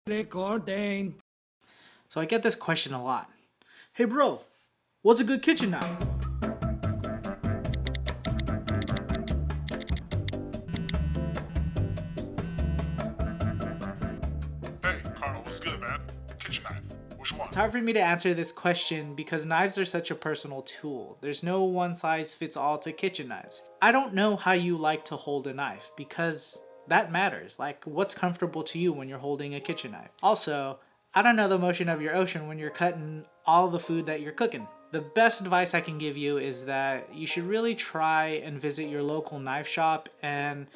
Recording. So I get this question a lot. Hey bro, what's a good kitchen knife? Hey, Carl, what's good, man? Kitchen knife. Which one? It's hard for me to answer this question because knives are such a personal tool. There's no one size fits all to kitchen knives. I don't know how you like to hold a knife because that matters. Like, what's comfortable to you when you're holding a kitchen knife? Also, I don't know the motion of your ocean when you're cutting all the food that you're cooking. The best advice I can give you is that you should really try and visit your local knife shop and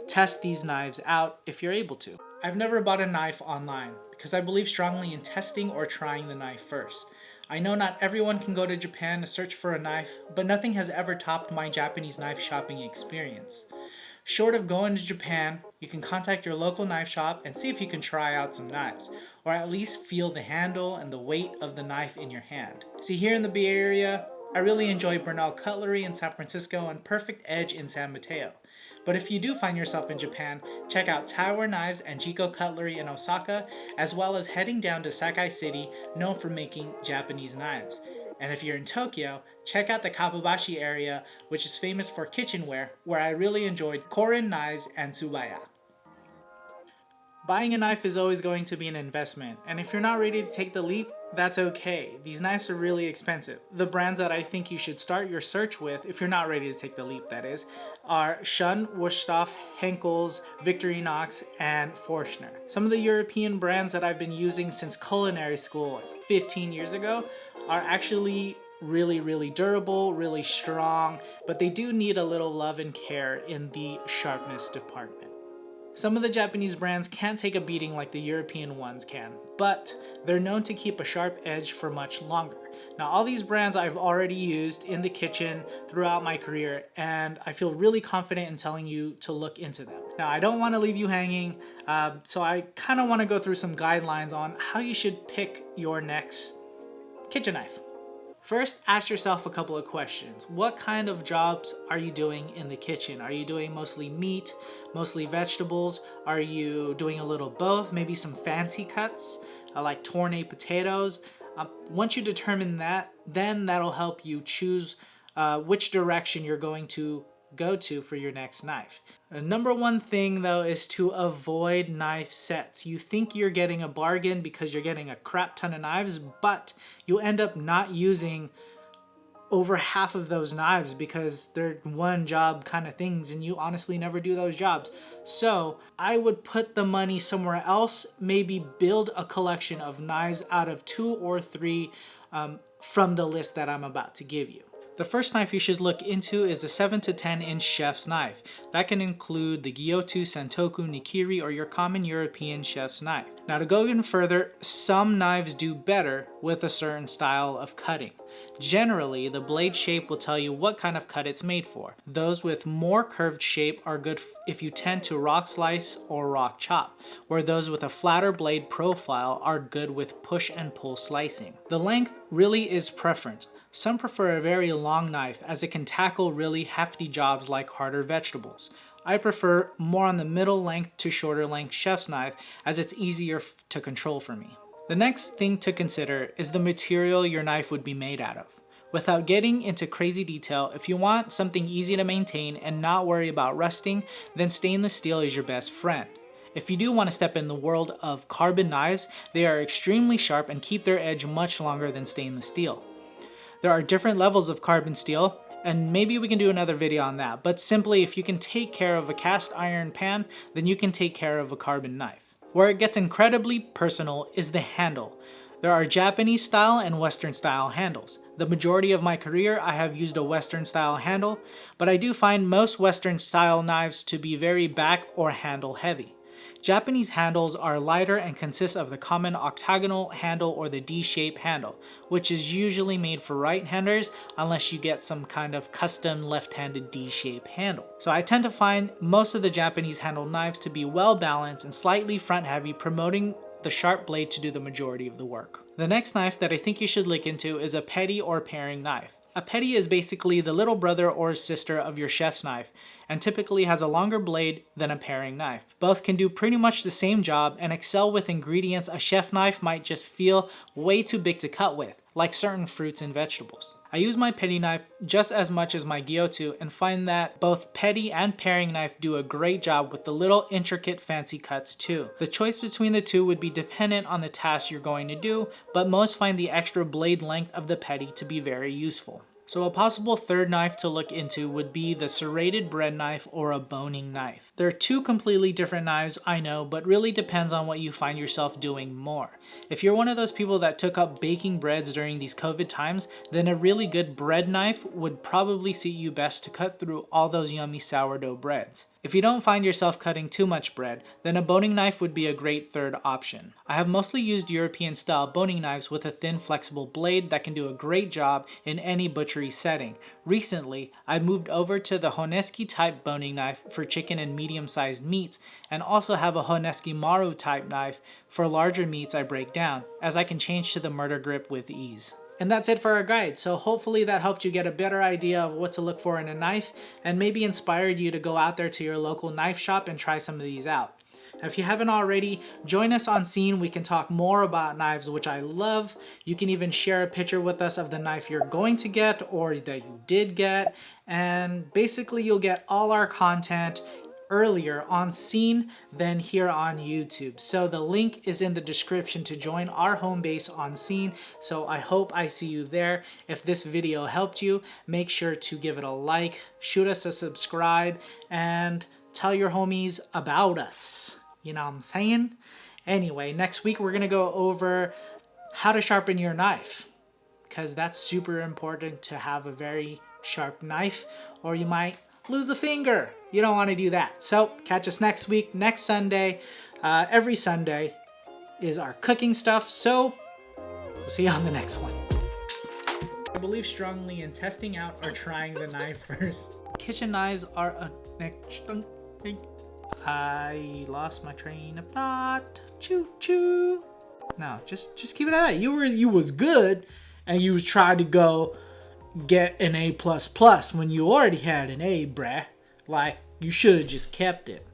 test these knives out if you're able to. I've never bought a knife online because I believe strongly in testing or trying the knife first. I know not everyone can go to Japan to search for a knife, but nothing has ever topped my Japanese knife shopping experience. Short of going to Japan, you can contact your local knife shop and see if you can try out some knives, or at least feel the handle and the weight of the knife in your hand. See, here in the Bay Area, I really enjoy Bernal Cutlery in San Francisco and Perfect Edge in San Mateo. But if you do find yourself in Japan, check out Tower Knives and Jiko Cutlery in Osaka, as well as heading down to Sakai City, known for making Japanese knives. And if you're in Tokyo, check out the Kababashi area, which is famous for kitchenware, where I really enjoyed Korin Knives and Tsubaya. Buying a knife is always going to be an investment, and if you're not ready to take the leap, that's okay. These knives are really expensive. The brands that I think you should start your search with, if you're not ready to take the leap that is, are Schun, Wurststoff, Henckels, Victorinox, and Forstner. Some of the European brands that I've been using since culinary school 15 years ago are actually really durable, really strong, but they do need a little love and care in the sharpness department. Some of the Japanese brands can't take a beating like the European ones can, but they're known to keep a sharp edge for much longer. Now, all these brands I've already used in the kitchen throughout my career, and I feel really confident in telling you to look into them. Now, I don't want to leave you hanging, so I kind of want to go through some guidelines on how you should pick your next kitchen knife. First, ask yourself a couple of questions. What kind of jobs are you doing in the kitchen? Are you doing mostly meat, mostly vegetables? Are you doing a little both? Maybe some fancy cuts, like tourne potatoes? Once you determine that, then that'll help you choose which direction you're going to go to for your next knife. Number one thing though is to avoid knife sets. You think you're getting a bargain because you're getting a crap ton of knives, but you end up not using over half of those knives because they're one job kind of things and you honestly never do those jobs. So I would put the money somewhere else, maybe build a collection of knives out of 2 or 3 from the list that I'm about to give you. The first knife you should look into is a 7 to 10 inch chef's knife. That can include the Gyoto, Santoku, Nikiri, or your common European chef's knife. Now to go even further, some knives do better with a certain style of cutting. Generally, the blade shape will tell you what kind of cut it's made for. Those with more curved shape are good if you tend to rock slice or rock chop, where those with a flatter blade profile are good with push and pull slicing. The length really is preference. Some prefer a very long knife as it can tackle really hefty jobs like harder vegetables. I prefer more on the middle length to shorter length chef's knife as it's easier to control for me. The next thing to consider is the material your knife would be made out of. Without getting into crazy detail, if you want something easy to maintain and not worry about rusting, then stainless steel is your best friend. If you do want to step in the world of carbon knives, they are extremely sharp and keep their edge much longer than stainless steel. There are different levels of carbon steel, and maybe we can do another video on that, but simply if you can take care of a cast iron pan, then you can take care of a carbon knife. Where it gets incredibly personal is the handle. There are Japanese style and Western style handles. The majority of my career I have used a Western style handle, but I do find most Western style knives to be very back or handle heavy. Japanese handles are lighter and consist of the common octagonal handle or the D-shape handle, which is usually made for right-handers unless you get some kind of custom left-handed D-shape handle. So I tend to find most of the Japanese handle knives to be well balanced and slightly front-heavy, promoting the sharp blade to do the majority of the work. The next knife that I think you should look into is a petty or paring knife. A petty is basically the little brother or sister of your chef's knife, and typically has a longer blade than a paring knife. Both can do pretty much the same job and excel with ingredients a chef knife might just feel way too big to cut with, like certain fruits and vegetables. I use my petty knife just as much as my Gyuto and find that both petty and paring knife do a great job with the little intricate fancy cuts too. The choice between the two would be dependent on the task you're going to do, but most find the extra blade length of the petty to be very useful. So a possible third knife to look into would be the serrated bread knife or a boning knife. They're two completely different knives, I know, but really depends on what you find yourself doing more. If you're one of those people that took up baking breads during these COVID times, then a really good bread knife would probably suit you best to cut through all those yummy sourdough breads. If you don't find yourself cutting too much bread, then a boning knife would be a great third option. I have mostly used European style boning knives with a thin flexible blade that can do a great job in any butchery setting. Recently, I moved over to the Honeski type boning knife for chicken and medium sized meats, and also have a Honeski Maru type knife for larger meats I break down, as I can change to the murder grip with ease. And that's it for our guide. So hopefully that helped you get a better idea of what to look for in a knife and maybe inspired you to go out there to your local knife shop and try some of these out. Now, if you haven't already, join us on Scene. We can talk more about knives, which I love. You can even share a picture with us of the knife you're going to get or that you did get. And basically you'll get all our content earlier on Scene than here on YouTube. So the link is in the description to join our home base on Scene. So I hope I see you there. If this video helped you, make sure to give it a like, shoot us a subscribe, and tell your homies about us. You know what I'm saying? Anyway, next week we're gonna go over how to sharpen your knife, because that's super important to have a very sharp knife, or you might lose a finger. You don't want to do that. So catch us next week, next Sunday. Every Sunday is our cooking stuff. So we'll see you on the next one. I believe strongly in testing out or trying the knife first. Kitchen knives are a next thing. I lost my train of thought. Choo choo. No, just keep it at that. You was good, and you tried to go get an A++ when you already had an A, bruh. Like, you should have just kept it.